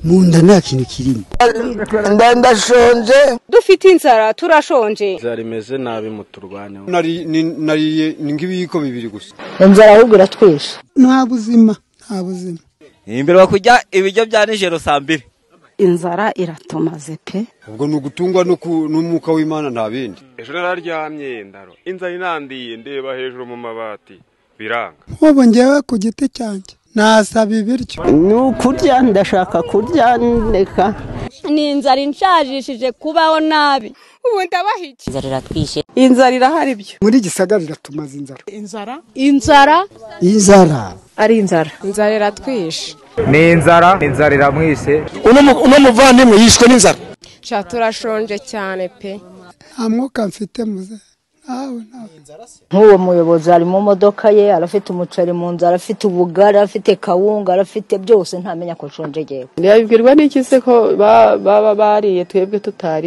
munda nta kintu kirimo ndashonje dufite inzara turashonje inzara imeze nabi muturwane nariye ngibiyiko bibiri gusa inzara ahubwo iratwishe nta buzima imbere bakujya ibiryo bya nijoro saa 2 inzara iratumaze pe ubwo nugutungwa n'umwuka w'Imana nta bindi ejo nararyamye ndaro inzara inandiye ndeba hejuru mu mabati biranga ubu ngewe ku giti cyanjye nasaba ibiryo nukurya ndashaka kurya neka ni inzara inshajishije kubaho nabi ubu ndabahiki inzara iratwishe inzara irahari byo muri gisagara iratumaza inzara ari inzara iratwishe ni inzara iramwise uno muvandimwe yishwe n'inzara cha turashonje cyane pe nta mwuka mfite muze nk'uwo muyobozi ari mu modoka ye arafite umuceri mu nzara arafite ubugari arafite kawunga arafite byose ntamenya ko nshonje yewe ndabibwirwa n'iki se ko baba bariye twebwe tutari